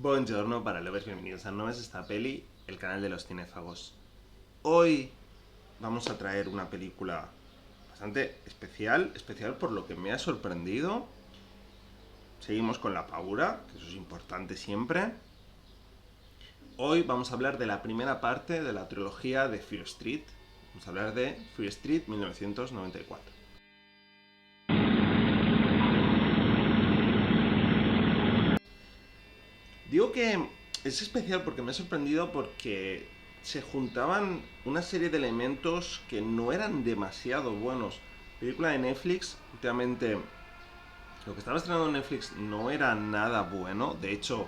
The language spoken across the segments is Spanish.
Buongiorno para lovers, bienvenidos a No es esta peli, el canal de los cinéfagos. Hoy vamos a traer una película bastante especial por lo que me ha sorprendido. Seguimos con la paura, que eso es importante siempre. Hoy vamos a hablar de la primera parte de la trilogía de Fear Street. Vamos a hablar de Fear Street 1994. Digo que es especial porque me ha sorprendido porque se juntaban una serie de elementos que no eran demasiado buenos. Película de Netflix, últimamente lo que estaba estrenando en Netflix no era nada bueno. De hecho,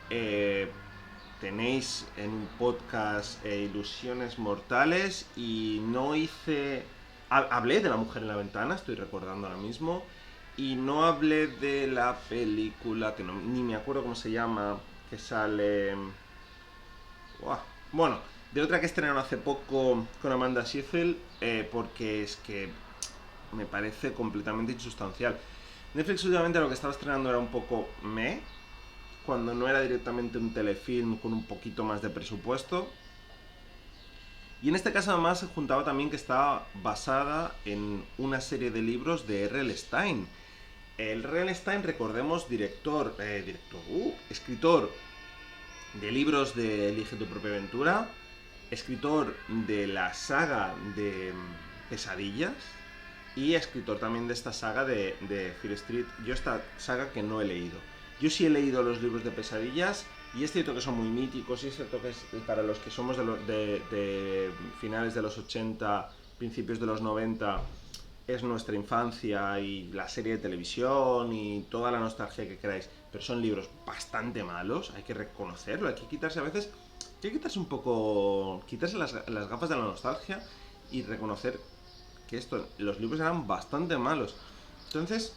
eh, tenéis en un podcast Ilusiones Mortales y no hice... Hablé de La Mujer en la Ventana, estoy recordando ahora mismo, y no hablé de la película, que ni me acuerdo cómo se llama, que sale... Uah, bueno, de otra que estrenaron hace poco con Amanda Seyfried, porque es que me parece completamente insustancial. Netflix últimamente lo que estaba estrenando era un poco cuando no era directamente un telefilm con un poquito más de presupuesto. Y en este caso además se juntaba también que estaba basada en una serie de libros de R.L. Stein. R.L. Stein, recordemos, escritor de libros de Elige tu propia aventura, escritor de la saga de Pesadillas y escritor también de esta saga de Fear Street. Yo esta saga que no he leído. Yo sí he leído los libros de Pesadillas y es cierto que son muy míticos y es cierto que es para los que somos de finales de los 80, principios de los 90, es nuestra infancia y la serie de televisión y toda la nostalgia que queráis, pero son libros bastante malos, hay que reconocerlo, hay que quitarse a veces, hay que quitarse un poco, quitarse las gafas de la nostalgia y reconocer que los libros eran bastante malos. Entonces,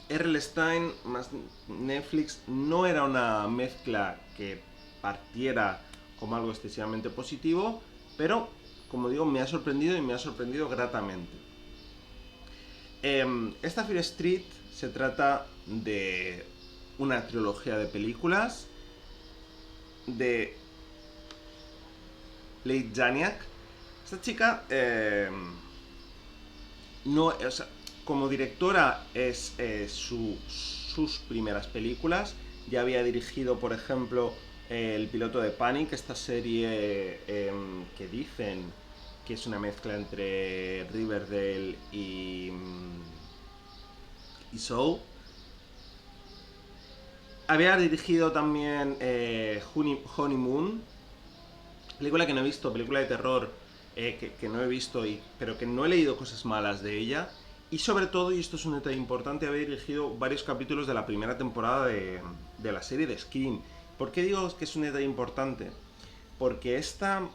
R.L. Stein más Netflix no era una mezcla que partiera como algo excesivamente positivo, pero como digo, me ha sorprendido y me ha sorprendido gratamente. Esta Fear Street se trata de una trilogía de películas de Leigh Janiak. Esta chica no, o sea, como directora es sus primeras películas. Ya había dirigido, por ejemplo, El piloto de Panic, esta serie que dicen que es una mezcla entre Riverdale y Soul. Había dirigido también Honeymoon, película que no he visto, película de terror que no he visto, pero que no he leído cosas malas de ella. Y sobre todo, y esto es un detalle importante, había dirigido varios capítulos de la primera temporada de la serie de Scream. ¿Por qué digo que es un detalle importante? Porque esta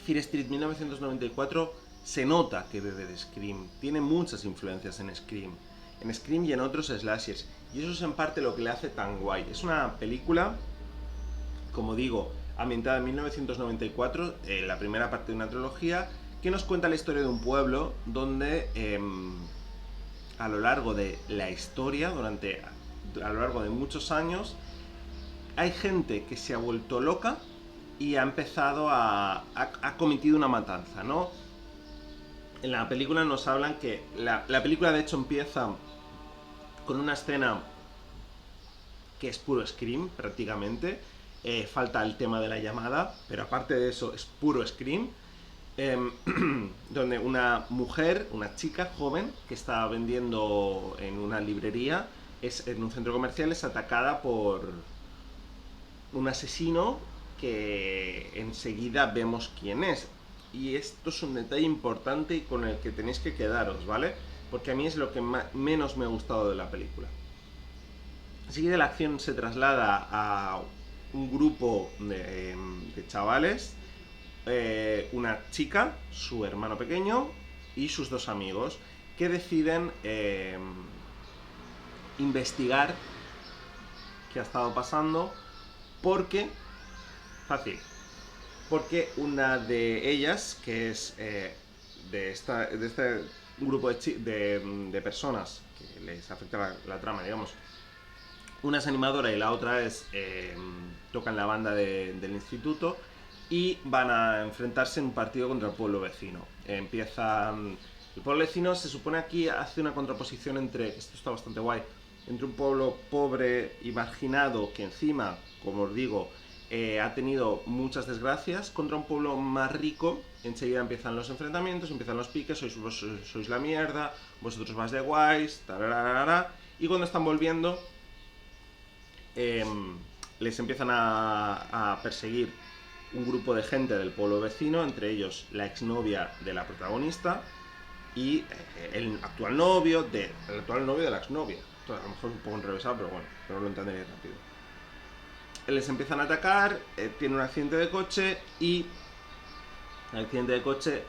Fear Street 1994 se nota que bebe de Scream, tiene muchas influencias en Scream y en otros slashers, y eso es en parte lo que le hace tan guay. Es una película, como digo, ambientada en 1994, la primera parte de una trilogía que nos cuenta la historia de un pueblo donde a lo largo de la historia, a lo largo de muchos años, hay gente que se ha vuelto loca y ha empezado ha cometido una matanza, ¿no? En la película nos hablan que la película de hecho empieza con una escena que es puro Scream prácticamente. Falta el tema de la llamada, pero aparte de eso es puro Scream. Donde una mujer, una chica joven que está vendiendo en una librería, en un centro comercial, es atacada por un asesino que enseguida vemos quién es. Y esto es un detalle importante y con el que tenéis que quedaros, ¿vale? Porque a mí es lo que menos me ha gustado de la película. Enseguida la acción se traslada a un grupo de chavales, una chica, su hermano pequeño y sus dos amigos, que deciden investigar qué ha estado pasando porque, fácil, porque una de ellas, que es de este grupo de personas que les afecta la trama, digamos, Una es animadora y la otra es toca en la banda del instituto y van a enfrentarse en un partido contra el pueblo vecino. El pueblo vecino se supone aquí hace una contraposición entre, esto está bastante guay, entre un pueblo pobre y marginado que encima, como os digo, ha tenido muchas desgracias, contra un pueblo más rico. Enseguida empiezan los enfrentamientos, empiezan los piques, sois la mierda, vosotros vas de guays, tararara, y cuando están volviendo les empiezan a perseguir un grupo de gente del pueblo vecino, entre ellos la exnovia de la protagonista y el actual novio de la exnovia. Esto a lo mejor es un poco enrevesado, pero bueno, pero lo entenderéis rápido. Les empiezan a atacar, tiene un accidente de coche y el accidente de coche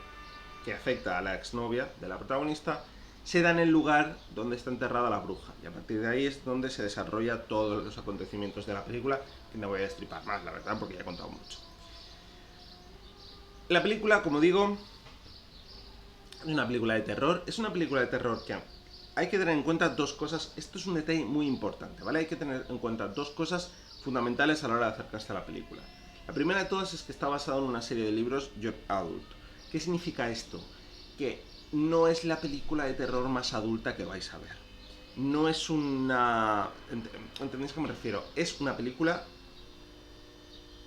que afecta a la exnovia de la protagonista se da en el lugar donde está enterrada la bruja, y a partir de ahí es donde se desarrolla todos los acontecimientos de la película, que no voy a destripar más, la verdad, porque ya he contado mucho. La película, como digo, es una película de terror. Es una película de terror que hay que tener en cuenta dos cosas. Esto es un detalle muy importante, ¿vale? Hay que tener en cuenta dos cosas fundamentales a la hora de acercarse a la película. La primera de todas es que está basado en una serie de libros Young Adult. ¿Qué significa esto? Que no es la película de terror más adulta que vais a ver. No es una... ¿Entendéis a qué me refiero? Es una película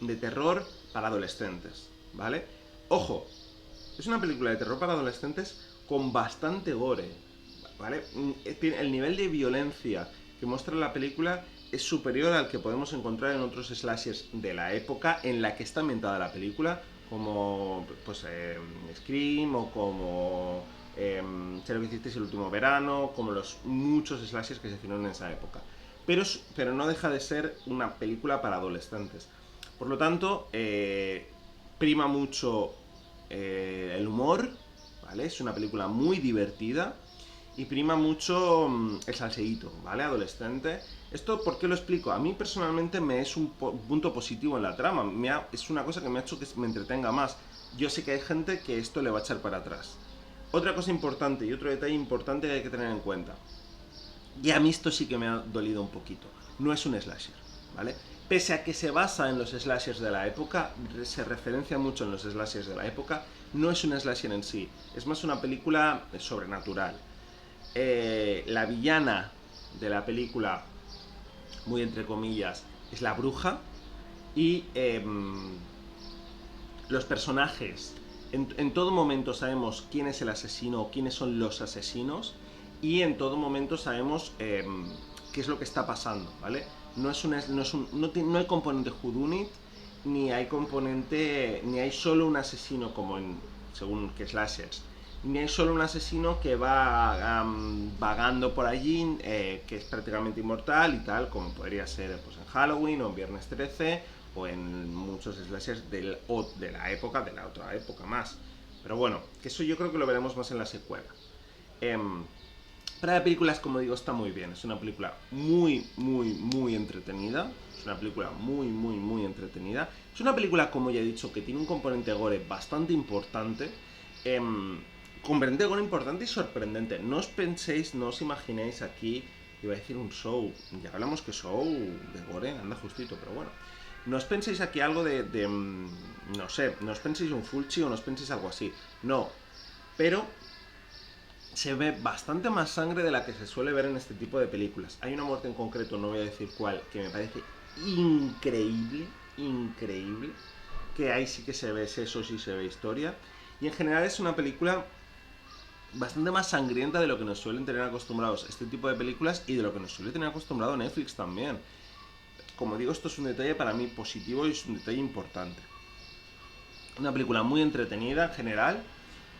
de terror para adolescentes, ¿vale? Ojo, es una película de terror para adolescentes con bastante gore, ¿vale? El nivel de violencia que muestra la película es superior al que podemos encontrar en otros slashers de la época en la que está ambientada la película, como pues Scream o como Sé lo que hicisteis el último verano, como los muchos slashers que se hicieron en esa época. Pero no deja de ser una película para adolescentes. Por lo tanto, prima mucho el humor, ¿vale? Es una película muy divertida y prima mucho el salseíto, ¿vale? Adolescente. ¿Esto por qué lo explico? A mí personalmente me es un punto positivo en la trama. Es una cosa que me ha hecho que me entretenga más. Yo sé que hay gente que esto le va a echar para atrás. Otra cosa importante y otro detalle importante que hay que tener en cuenta. Y a mí esto sí que me ha dolido un poquito. No es un slasher, ¿vale? Pese a que se basa en los slashers de la época, se referencia mucho en los slashers de la época, no es un slasher en sí. Es más una película sobrenatural. La villana de la película, muy entre comillas, es la bruja. Y los personajes, en todo momento sabemos quién es el asesino o quiénes son los asesinos. Y en todo momento sabemos qué es lo que está pasando, ¿vale? No hay componente whodunit, ni hay solo un asesino como en según que slashers, ni hay solo un asesino que va vagando por allí, que es prácticamente inmortal y tal, como podría ser pues, en Halloween o en Viernes 13 o en muchos slashers de la época, de la otra época más. Pero bueno, que eso yo creo que lo veremos más en la secuela. Para películas, como digo, está muy bien. Es una película muy, muy, muy entretenida. Es una película muy, muy, muy entretenida. Es una película, como ya he dicho, que tiene un componente gore bastante importante. Componente gore importante y sorprendente. No os penséis, no os imaginéis aquí, iba a decir un show. Ya hablamos que show de gore anda justito, pero bueno. No os penséis aquí algo no sé, no os penséis un Fulci o no os penséis algo así. No. Pero se ve bastante más sangre de la que se suele ver en este tipo de películas. Hay una muerte en concreto, no voy a decir cuál, que me parece increíble, increíble, que ahí sí que se ve eso, sí se ve historia. Y en general es una película bastante más sangrienta de lo que nos suelen tener acostumbrados este tipo de películas y de lo que nos suele tener acostumbrado Netflix también. Como digo, esto es un detalle para mí positivo y es un detalle importante. Una película muy entretenida en general.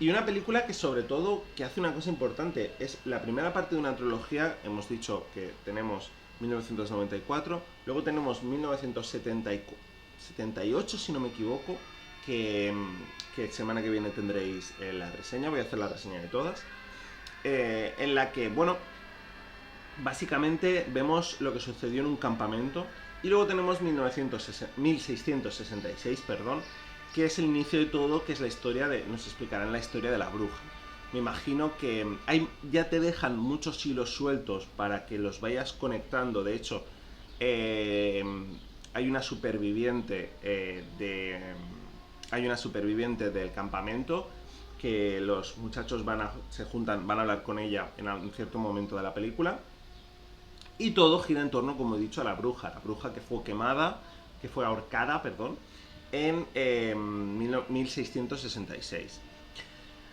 Y una película que sobre todo que hace una cosa importante. Es la primera parte de una trilogía. Hemos dicho que tenemos 1994. Luego tenemos 1978, si no me equivoco. Que semana que viene tendréis la reseña. Voy a hacer la reseña de todas. En la que, bueno, básicamente vemos lo que sucedió en un campamento. Y luego tenemos 1666, perdón, que es el inicio de todo, que es la historia nos explicarán la historia de la bruja. Me imagino que ya te dejan muchos hilos sueltos para que los vayas conectando. De hecho, eh, hay una superviviente hay una superviviente del campamento que los muchachos se juntan, van a hablar con ella en un cierto momento de la película. Y todo gira en torno, como he dicho, a la bruja que fue quemada, que fue ahorcada, perdón, en 1666.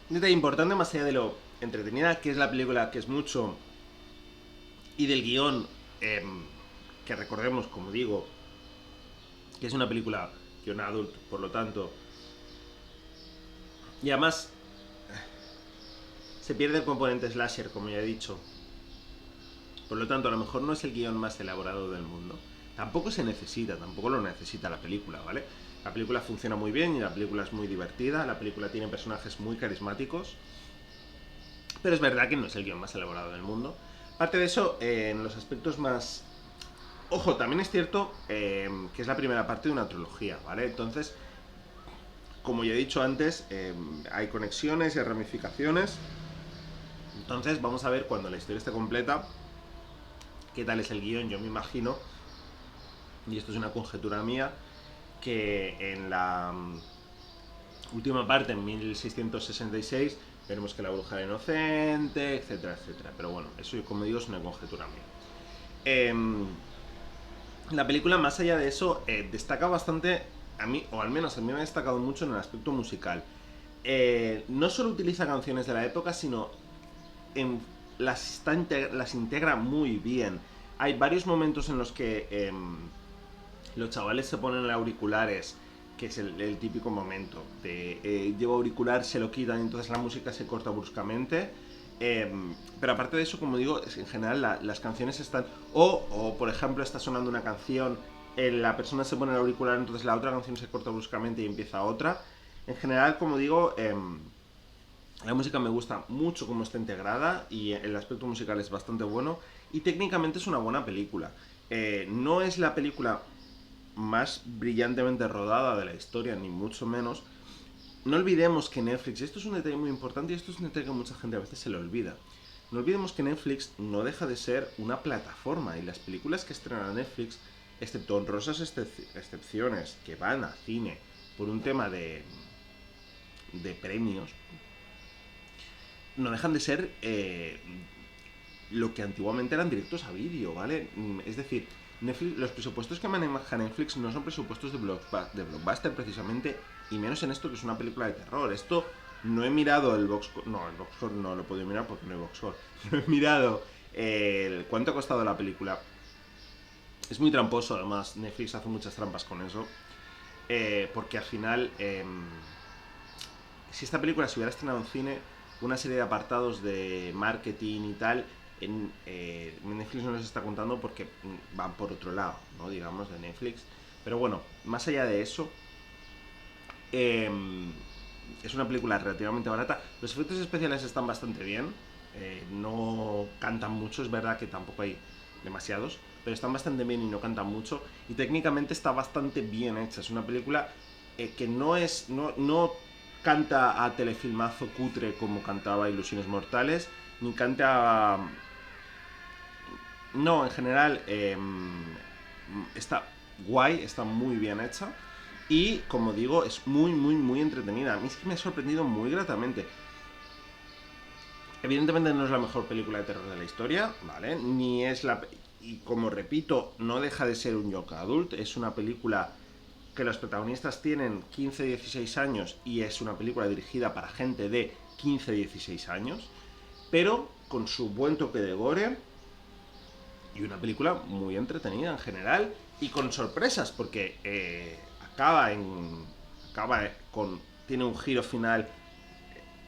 Un detalle importante, más allá de lo entretenida que es la película, que es mucho, y del guión, que recordemos, como digo, que es una película guión adulto, por lo tanto, y además se pierde el componente slasher, como ya he dicho. Por lo tanto, a lo mejor no es el guión más elaborado del mundo. Tampoco tampoco lo necesita la película, ¿vale? La película funciona muy bien y la película es muy divertida, la película tiene personajes muy carismáticos, pero es verdad que no es el guión más elaborado del mundo. Aparte de eso, en los aspectos más... Ojo, también es cierto que es la primera parte de una trilogía, ¿vale? Entonces, como ya he dicho antes, hay conexiones y ramificaciones. Entonces, vamos a ver cuando la historia esté completa qué tal es el guión. Yo me imagino, y esto es una conjetura mía, que en la última parte, en 1666, veremos que la bruja era inocente, etcétera, etcétera. Pero bueno, eso, como digo, es una conjetura mía. La película, más allá de eso, destaca bastante, a mí, o al menos a mí me ha destacado mucho en el aspecto musical. No solo utiliza canciones de la época, sino las integra muy bien. Hay varios momentos en los que los chavales se ponen auriculares, que es el típico momento de llevo auricular, se lo quitan y entonces la música se corta bruscamente. Pero aparte de eso, como digo, en general las canciones están... O, por ejemplo, está sonando una canción, la persona se pone el auricular, entonces la otra canción se corta bruscamente y empieza otra. En general, como digo, la música me gusta mucho cómo está integrada y el aspecto musical es bastante bueno y técnicamente es una buena película. No es la película más brillantemente rodada de la historia, ni mucho menos. No olvidemos que Netflix, esto es un detalle muy importante y esto es un detalle que mucha gente a veces se le olvida. No olvidemos que Netflix no deja de ser una plataforma y las películas que estrenan a Netflix, excepto honrosas excepciones que van a cine por un tema de premios, no dejan de ser lo que antiguamente eran directos a vídeo, ¿vale? Es decir, Netflix, los presupuestos que maneja Netflix no son presupuestos de blockbuster precisamente, y menos en esto que es una película de terror. Esto no he mirado el Boxcore, no, el Boxcore no lo he podido mirar porque no hay Boxcore. No he mirado cuánto ha costado la película. Es muy tramposo, además Netflix hace muchas trampas con eso, porque al final, si esta película se hubiera estrenado en cine, una serie de apartados de marketing y tal, Netflix no les está contando porque van por otro lado, ¿no? Digamos, de Netflix. Pero bueno, más allá de eso, eh, es una película relativamente barata. Los efectos especiales están bastante bien. No cantan mucho, es verdad que tampoco hay demasiados, pero están bastante bien y no cantan mucho. Y técnicamente está bastante bien hecha. Es una película que no canta a telefilmazo cutre como cantaba Ilusiones Mortales, ni canta... No, en general está guay, está muy bien hecha. Y, como digo, es muy, muy, muy entretenida. A mí es que me ha sorprendido muy gratamente. Evidentemente no es la mejor película de terror de la historia, ¿vale? Ni es la... Y como repito, no deja de ser un young adult. Es una película que los protagonistas tienen 15-16 años y es una película dirigida para gente de 15-16 años, pero con su buen toque de gore y una película muy entretenida en general y con sorpresas porque tiene un giro final.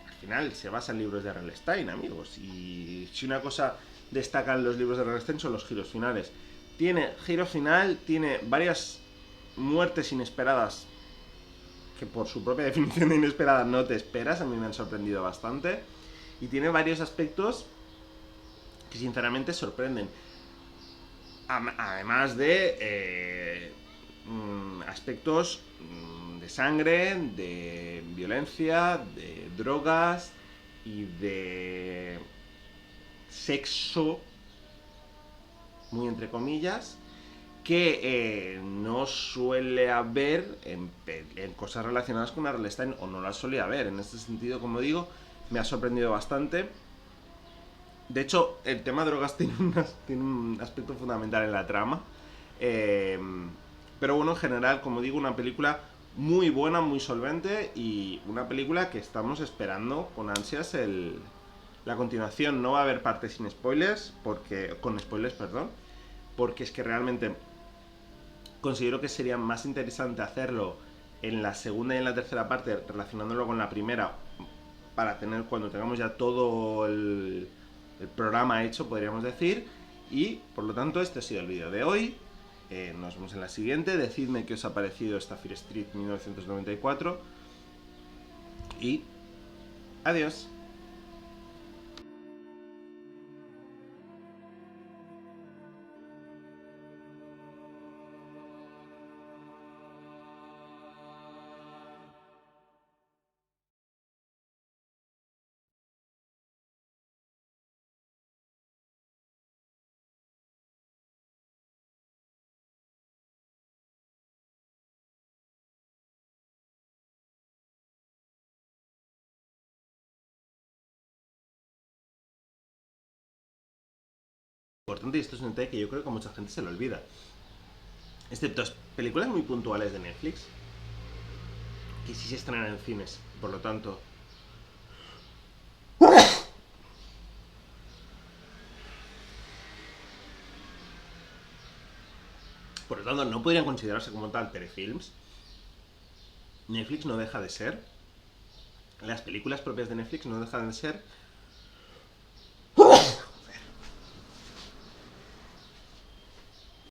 Al final se basa en libros de R.L. Stine, amigos, y si una cosa destacan los libros de R.L. Stine son los giros finales. Tiene giro final, tiene varias muertes inesperadas que por su propia definición de inesperada no te esperas, a mí me han sorprendido bastante, y tiene varios aspectos que sinceramente sorprenden. Además de aspectos de sangre, de violencia, de drogas y de sexo, muy entre comillas, que no suele haber en cosas relacionadas con R.L. Stine, o no las solía haber. En este sentido, como digo, me ha sorprendido bastante. De hecho, el tema de drogas tiene un aspecto fundamental en la trama. Eh, pero bueno, en general, como digo, una película muy buena, muy solvente, y una película que estamos esperando con ansias la continuación. No va a haber parte sin spoilers, con spoilers, perdón, porque es que realmente considero que sería más interesante hacerlo en la segunda y en la tercera parte, relacionándolo con la primera, para tener, cuando tengamos ya todo el programa hecho, podríamos decir. Y por lo tanto, este ha sido el vídeo de hoy. Nos vemos en la siguiente. Decidme qué os ha parecido esta Fear Street 1994. Y adiós. Importante, y esto es un detalle que yo creo que a mucha gente se le olvida. Excepto películas muy puntuales de Netflix, que sí se estrenan en cines. Por lo tanto, no podrían considerarse como tal telefilms. Netflix no deja de ser, las películas propias de Netflix no dejan de ser